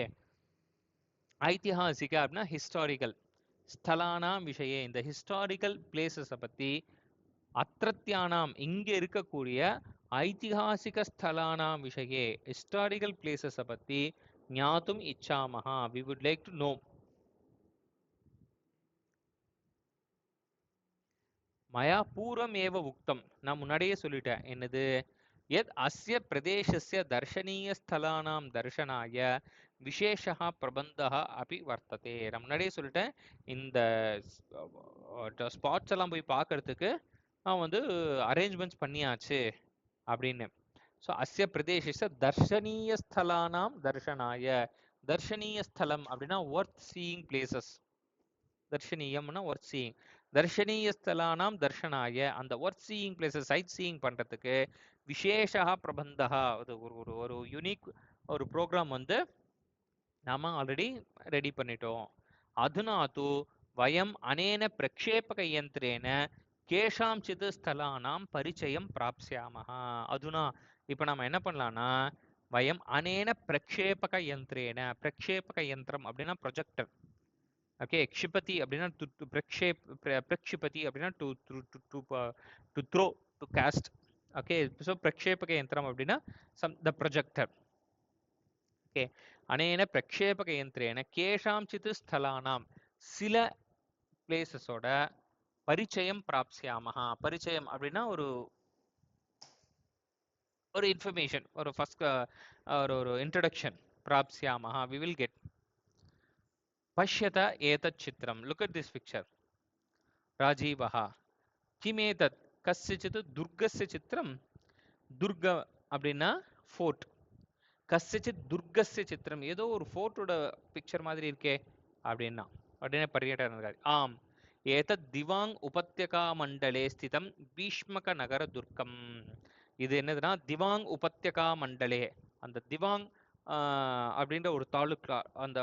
ஐதிஹாசிக அப்படின்னா ஹிஸ்டாரிக்கல், ஸ்தலானாம் விஷயே இந்த ஹிஸ்டாரிக்கல் பிளேசஸை பற்றி, அத்திரத்தியானாம் இங்கே இருக்கக்கூடிய ஐதிஹாசிக ஸ்தலானாம் விஷயே ஹிஸ்டாரிக்கல் பிளேசஸை பற்றி ஞாத்தும் இச்சாமஹா we would like to know. மயா பூர்வம் ஏவ உக்தம், நான் முன்னாடியே சொல்லிட்டேன் என்னது, எத் அஸ்ய பிரதேசஸ்ய தர்ஷனீய ஸ்தலானாம் தர்ஷனாய விசேஷா பிரபந்தः அப்படி வர்த்ததே. நான் முன்னாடியே சொல்லிட்டேன் இந்த ஸ்பாட்ஸ் எல்லாம் போய் பார்க்கறதுக்கு நான் வந்து அரேஞ்ச்மெண்ட்ஸ் பண்ணியாச்சு அப்படின்னு. ஸோ அஸ்ய பிரதேச தர்ஷனீய ஸ்தலானாம் தர்ஷனாய, தர்ஷனீய ஸ்தலம் அப்படின்னா ஒர்த் சீயிங் பிளேசஸ், தர்ஷனீயம்னா ஒர்த் சீயிங், தர்ஷனீய ஸ்தலானாம் தர்ஷனாய அந்த worth seeing places sight seeing பண்றதுக்கு விசேஷா பிரபந்தா, அது ஒரு ஒரு யூனிக் ஒரு ப்ரோக்ராம் வந்து நாம ஆல்ரெடி ரெடி பண்ணிட்டோம். அதுனா தூ வயம் அனேன பிரக்ஷேபக யந்திரேன கேஷாம்சித் ஸ்தலானாம் பரிச்சயம் பிராப்ஸ்யாமஹா. அதுனா இப்போ நம்ம என்ன பண்ணலாம்னா, வயம் அனேன பிரக்ஷேபக யந்திரேன, பிரக்ஷேபக யந்திரம் அப்படின்னா ப்ரொஜெக்டர். ஓகே. க்ஷிபதி அப்படின்னா பிரக்ஷிபதி அப்படின்னா to throw, to cast. Okay. So பிரக்ஷேபக யந்திரம் அப்படின்னா த ப்ரொஜெக்டர். ஓகே. அனேன பிரக்ஷேபக யந்திரேன கேஷாம்சித் ஸ்தலானாம் சில பிளேசஸோட பரிச்சயம் பிராப்ஸ்யாமஹா. பரிச்சயம் அப்படின்னா ஒரு ஒரு இன்ஃபர்மேஷன், ஒரு ஃபர்ஸ்ட் ஒரு இன்ட்ரடக்ஷன். பிராப்ஸ்யாமஹா வி வில் கெட். பஷ்யத ஏதத் சித்திரம், லுக் அட் திஸ் பிக்சர். ராஜீவஹ கிமேதத் கஸ்யசித் துர்கஸ்ய சித்திரம். துர்க அப்படின்னா ஃபோர்ட், கஸ்யசித் துர்கஸ்ய சித்திரம் ஏதோ ஒரு ஃபோர்ட்டோட பிக்சர் மாதிரி இருக்கே அப்படின்னா உடனே பர்யட்டனர் ஆம் ஏதத் திவாங் உபத்யகா மண்டலே ஸ்திதம் பீஷ்மக நகர துர்க்கம். இது என்னதுன்னா திவாங் உபத்யகா மண்டலே, அந்த திவாங் அப்படின்ற ஒரு தாலுக்கா, அந்த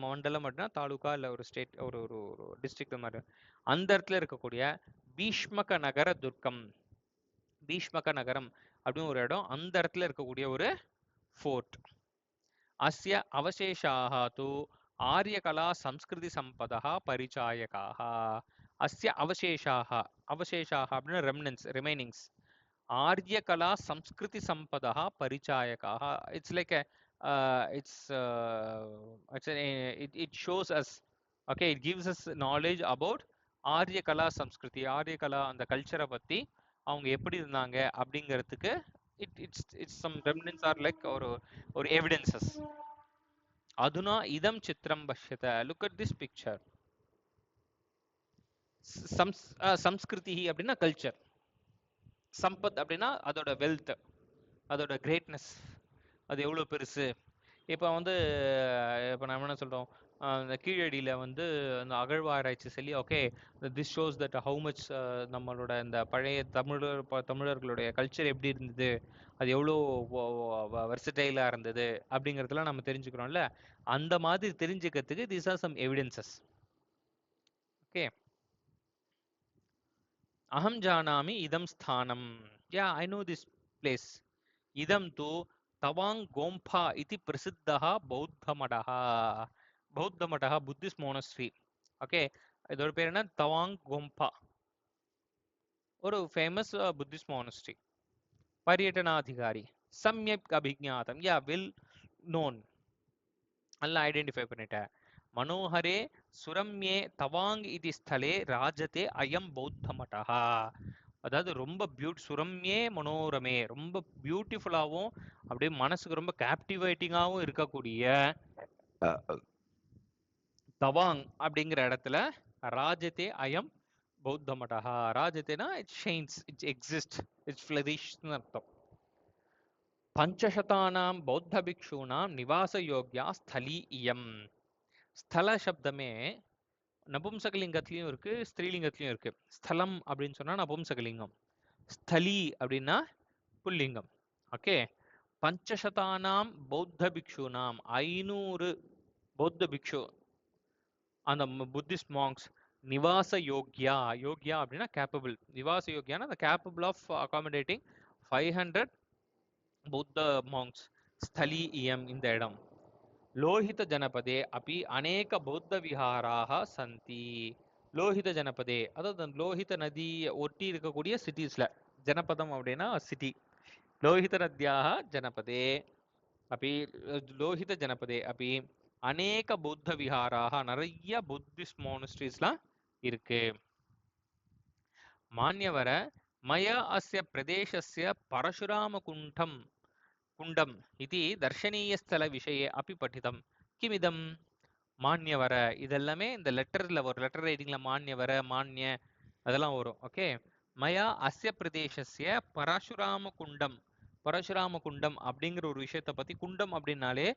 மண்டலம் அப்படின்னா தாலுக்கா இல்லை ஒரு ஸ்டேட், ஒரு ஒரு டிஸ்ட்ரிக்ட் மாதிரி, அந்த இடத்துல இருக்கக்கூடிய பீஷ்மக நகர துர்க்கம், பீஷ்மக நகரம் அப்படின்னு ஒரு இடம், அந்த இடத்துல இருக்கக்கூடிய ஒரு ஃபோர்ட். அஸ்ய அவசேஷாः தூ ஆரியகலா சம்ஸ்கிருதி சம்பதः பரிச்சாயகாः. அஸ்ய அவசேஷாः, அவசேஷாः அப்படின்னா ரெமினன்ஸ், ரிமைனிங்ஸ். ஆரியகலா சம்ஸ்கிருதி சம்பதः பரிச்சாயகாः. It's like it shows us, okay, it gives us knowledge about ஆரியகலா சம்ஸ்கிருதி, ஆரியகலா அந்த கல்ச்சரை பத்தி அவங்க எப்படி இருந்தாங்க அப்படிங்கிறதுக்கு it's some remnants are like ஒரு எவிடன்சஸ். அதுனா இதம் சித்திரம் பஷ்யத, லுக் அட் திஸ் பிக்சர். சம்ஸ்கிருதி அப்படின்னா கல்ச்சர், சம்பத் அப்படின்னா அதோட வெல்த், அதோட கிரேட்னஸ், அது எவ்வளோ பெருசு. இப்போ வந்து இப்போ நம்ம என்ன சொல்கிறோம், அந்த கீழடியில் வந்து அந்த அகழ்வாராய்ச்சி சொல்லி okay this shows that how much நம்மளோட இந்த பழைய தமிழர்களுடைய கல்ச்சர் எப்படி இருந்தது, அது எவ்வளோ வெர்சடைலாக இருந்தது அப்படிங்கிறதுலாம் நம்ம தெரிஞ்சுக்கிறோம்ல. அந்த மாதிரி தெரிஞ்சுக்கிறதுக்கு these are some evidences. Okay, அகம் ஜானாமி இதம் ஸ்தானம், yeah I know this place. இதம் தூ தவாங் கோம்பா இதி பிரசித்தः பௌத்தமடः. பௌத்தமடः, புத்திஸ்ட் மோனஸ்ட்ரி. ஓகே, இதோட பேர் என்ன, தவாங் கோம்பா, ஒரு ஃபேமஸ் புத்திஸ்ட் மோனஸ்ட்ரி. பர்யட்டனாதிகாரி, சம்யக் அபிஜாதம், யா வெல் நோன், நல்லா ஐடென்டிஃபை பண்ணிட்டேன். மனோஹரே சுரம்யே தவாங் இதி ஸ்தலே ராஜதே அயம் பௌத்தமடः. அதாவது ரொம்ப சுரம்யே மனோரமே, ரொம்ப பியூட்டிஃபுல்லாகவும் அப்படியே மனசுக்கு ரொம்ப கேப்டிவேட்டிங்காகவும் இருக்கக்கூடிய தவாங் அப்படிங்கிற இடத்துல ராஜதே அயம் பௌத்தமடः. ராஜதேனா it's shines, it's exist, it's ஃப்ளரிஷ்னு அர்த்தம். பஞ்சசதானாம் பௌத்த பிக்ஷூனாம் நிவாச யோக்யா ஸ்தலி இயம். ஸ்தல சப்தமே நபும்சகலிங்கத்திலையும் இருக்கு, ஸ்திரீலிங்கத்திலையும் இருக்கு. ஸ்தலம் அப்படின்னு சொன்னா நபும்சகலிங்கம், ஸ்தலி அப்படின்னா புல்லிங்கம். ஓகே, பஞ்சசதானாம் பௌத்த பிக்ஷூனாம், 500 பௌத்த பிக்ஷு, அந்த புத்திஸ்ட் மாங்க்ஸ், நிவாச யோக்யா, யோக்யா அப்படின்னா கேப்பபிள், நிவாச யோக்யானா அந்த கேப்பபிள் ஆஃப் அகாமடேட்டிங் 500 பௌத்த மாங்க்ஸ். ஸ்தலி இயம், இந்த இடம். லோஹித ஜனபதே அப்படி அநேக பௌத்த விஹாராக சந்தி. லோஹித ஜனபதே, அதாவது லோஹித நதியை ஒட்டி இருக்கக்கூடிய சிட்டிஸ்ல, ஜனபதம் அப்படின்னா சிட்டி. லோஹித நத்யாக ஜனபதே அப்படி, லோஹித ஜனபதே அப்படி அநேக பௌத்த விஹாராக, நிறைய புத்திஸ்ட் மோனஸ்ட்ரீஸ்லாம் இருக்கு. மான்யவர மய அஸ்ய பிரதேசஸ்ய பரசுராம குண்டம் இது தர்ஷனீய ஸ்தல விஷயே அப்படி படித்தம். கிமிதம் மான்யவர, இதெல்லாமே இந்த லெட்டர்ல, ஒரு லெட்டர் ரைட்டிங்ல மான்யவர, மான்ய அதெல்லாம் வரும். ஓகே, மயா அஸ்ய பிரதேசஸ்ய பரசுராம குண்டம், பரசுராம குண்டம் அப்படிங்கிற ஒரு விஷயத்தை பத்தி, குண்டம் அப்படின்னாலே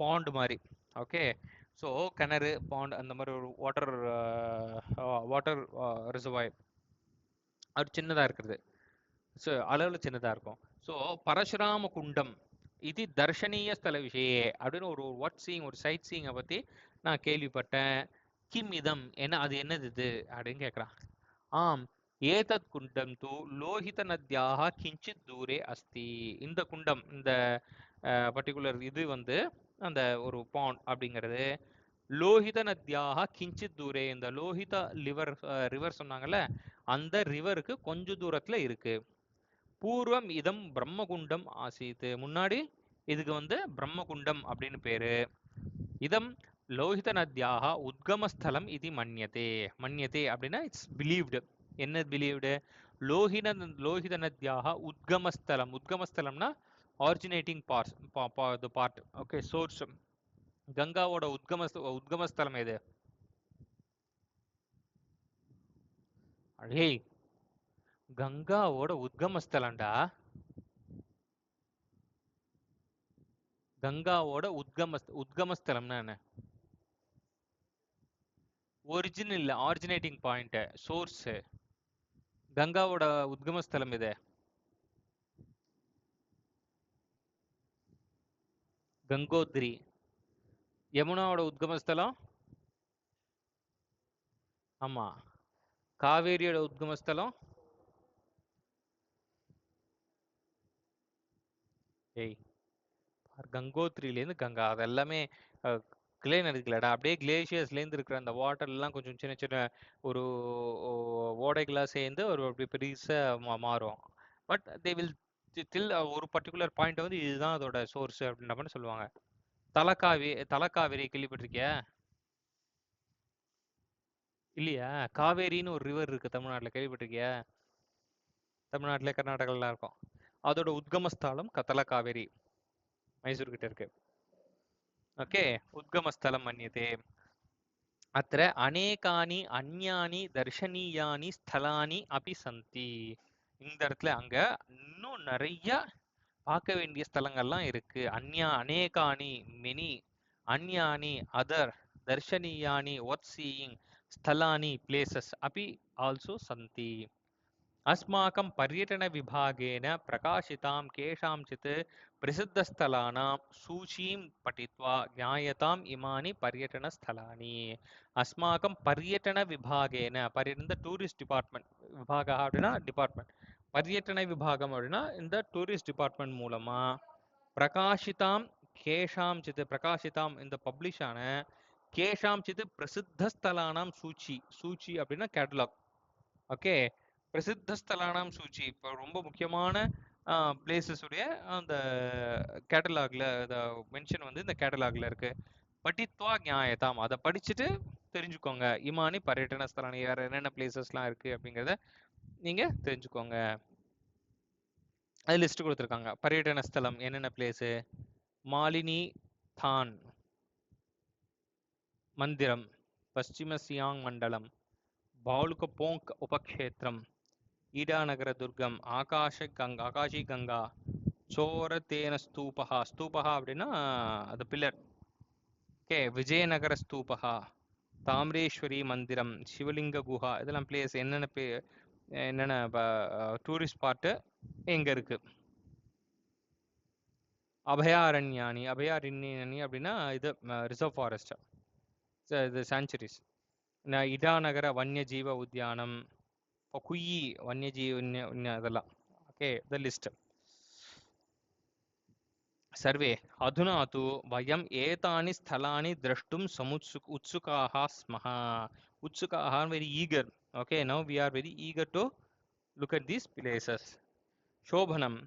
பாண்ட் மாதிரி. ஓகே, ஸோ கிணறு, பாண்ட், அந்த மாதிரி ஒரு வாட்டர் ரிசர்வாயர், அது சின்னதாக இருக்கிறது, ஸோ அளவில் சின்னதாக இருக்கும். ஸோ பரசுராம குண்டம் இது தர்ஷனீய ஸ்தல விஷயே அப்படின்னு ஒரு வாட் சீயிங், ஒரு சைட் சீயிங்கை பற்றி நான் கேள்விப்பட்டேன். கிம் இதம், என்ன அது, என்னது இது அப்படின்னு கேட்குறான். ஆம், ஏதத் குண்டம் தூ லோஹித நத்யாக கிஞ்சித் தூரே அஸ்தி. இந்த குண்டம், இந்த பர்டிகுலர் இது வந்து அந்த ஒரு பாண்ட் அப்படிங்கிறது லோஹித நத்யாக கிஞ்சித் தூரே, இந்த லோஹித ரிவர் சொன்னாங்கல்ல, அந்த ரிவருக்கு கொஞ்ச தூரத்துல இருக்கு. பூர்வம் இதம் பிரம்மகுண்டம் ஆசீத், முன்னாடி இதுக்கு வந்து பிரம்மகுண்டம் அப்படின்னு பேரு. இதம் லோஹித நத்யாக உத்கமஸ்தலம் இது மன்யதே. மன்யதே அப்படின்னா இட்ஸ் பிலீவ்டு. என்ன பிலீவ்டு? லோஹித நத்யாக உத்கமஸ்தலம், உத்கமஸ்தலம்னா ஆரிஜினேட்டிங் பார்ட். Okay, source. கங்காவோட உத்கமஸ்தலம் எது? அடே, கங்காவோட உத்கமஸ்தலம்டா, கங்காவோட உத்கமஸ்தலம்னா என்ன? ஒரிஜினல் இல்ல, ஆரிஜினேட்டிங் பாயிண்ட், சோர்ஸ். கங்காவோட உத்கமஸ்தலம் இது கங்கோத்ரி. யமுனாவோட உத்கமஸ்தலம், ஆமா. காவேரியோட உத்கமஸ்தலம், ஏய் கங்கோத்ரியிலேருந்து கங்கா அது எல்லாமே கிளே நதிகளடா அப்படியே கிளேஷியர்ஸ்லேருந்து இருக்கிற அந்த வாட்டர்லாம் கொஞ்சம் சின்ன சின்ன ஒரு ஓடைகளாக சேர்ந்து ஒரு அப்படி பெருசாக மாறும். பட் தே வில் டில் ஒரு பர்டிகுலர் பாயிண்ட் வந்து இதுதான் அதோட சோர்ஸ் அப்படின்ற மாதிரி சொல்லுவாங்க. தலக்காவேரி கேள்விப்பட்டிருக்கியா? இல்லையா? காவேரின்னு ஒரு ரிவர் இருக்கு தமிழ்நாட்டில், கேள்விப்பட்டிருக்கியா? தமிழ்நாட்டில் கர்நாடகாலாம் இருக்கும். அதோட உத்கமஸ்தலம் தலக்காவேரி, மைசூர் கிட்ட இருக்கு. ஓகே, உத்கமஸ்தலம் மன்யதே. அத்திர அநேகானி அந்யானி தர்ஷனீயானி ஸ்தலானி அபி சந்தி. இந்த இடத்துல அங்க இன்னும் நிறைய பார்க்க வேண்டிய ஸ்தலங்கள்லாம் இருக்கு. அநேகானி மெனி, அந்யானி அதர், தர்ஷனீயானி ஒர்த் சீயிங், ஸ்தலானி பிளேசஸ் அபி ஆல்சோ சந்தி. अस्माकं पर्यटनविभागेन प्रकाशितां केषाञ्चित् प्रसिद्धस्थलानां सूचीं पठित्वा ज्ञायताम् इमानि पर्यटनस्थलानि. अस्माकं पर्यटनविभागेन, पर्यटन टूरिस्ट डिपार्ट्मेंट विभागः அப்படின்னா டிபார்ட்மெண்ட், பர்யட்டன விபாகம் அப்படின்னா இந்த டூரிஸ்ட் டிபார்ட்மெண்ட் மூலமா பிரகாஷிதாம் கேஷாம் சித்து, பிரகாஷிதாம் இந்த பப்ளிஷ் ஆன கேஷாம் சித்து பிரசித்த ஸ்தலானாம் சூச்சி, சூச்சி அப்படின்னா கேட்டலாக். ஓகே, பிரசித்த ஸ்தலானாம் சூச்சி, இப்போ ரொம்ப முக்கியமான பிளேசஸ் உடைய அந்த கேட்டலாக்ல மென்ஷன் வந்து இந்த கேட்டலாக்ல இருக்கு. படித்வா நியாயதாம், அதை படிச்சுட்டு தெரிஞ்சுக்கோங்க. இமானி பர்யட்டன ஸ்தலானி, வேற என்னென்ன பிளேசஸ்லாம் இருக்கு அப்படிங்கிறத நீங்க தெரிஞ்சுக்கோங்க. அது லிஸ்ட் கொடுத்துருக்காங்க. பர்யட்டன ஸ்தலம் என்னென்ன பிளேஸு: மாலினி தான் மந்திரம், பশ্চিಮ சியாங் மண்டலம், பாலுகபோங்க் உபக்ஷேத்திரம், ஈடாநகர துர்கம், ஆகாஷி கங்கா, சோரதேன ஸ்தூபகா, ஸ்தூபகா அப்படின்னா அது பில்லர். ஓகே, விஜயநகர ஸ்தூபகா, தாமிரேஸ்வரி மந்திரம், சிவலிங்க குஹா, இதெல்லாம் பிளேஸ். என்னென்ன டூரிஸ்ட் ஸ்பாட்டு எங்க இருக்கு. அபயாரண்யானி, அபயாரண்யானி அப்படின்னா இது ரிசர்வ் ஃபாரஸ்ட், இது சாங்சுரிஸ். இடாநகர வன்யஜீவ உத்தியானம், குயி வன்யஜீவ இதெல்லாம். Okay, the list. सर्वे अधुना तु वयम् एतानि स्थलानि द्रष्टुं उत्सुकाः स्मः. उत्सुकाः, very eager. Okay, now we are very eager to look at these places. शोभनम्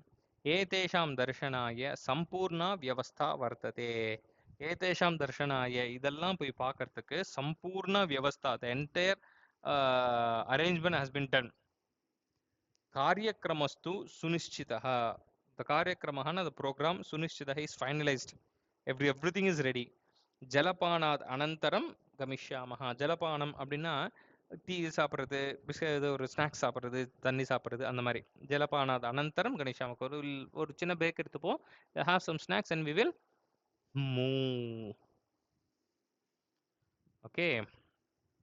एतेषां दर्शनाय सम्पूर्णा व्यवस्था वर्तते. एतेषां दर्शनाय இதெல்லாம் போய் பார்க்கிறதுக்கு சம்பூர்ண வியவஸ்தா, the entire arrangement has been done. कार्यक्रमस्तु सुनिश्चितः. The कार्यक्रमः, the program, सुनिश्चितः is finalized. Everything is ready. ஜலபானாத் அனந்தரம் கமிஷ்யாமஹ. ஜலபானம் அப்படின்னா டீ சாப்பிட்றது, ஒரு ஸ்நாக்ஸ் சாப்பிட்றது, தண்ணி சாப்பிட்றது, அந்த மாதிரி. ஜலபானாத் அனந்தரம் கணிஷாமக்கு, ஒரு சின்ன பிரேக் எடுத்துப்போம். Have some snacks and we will move. Okay.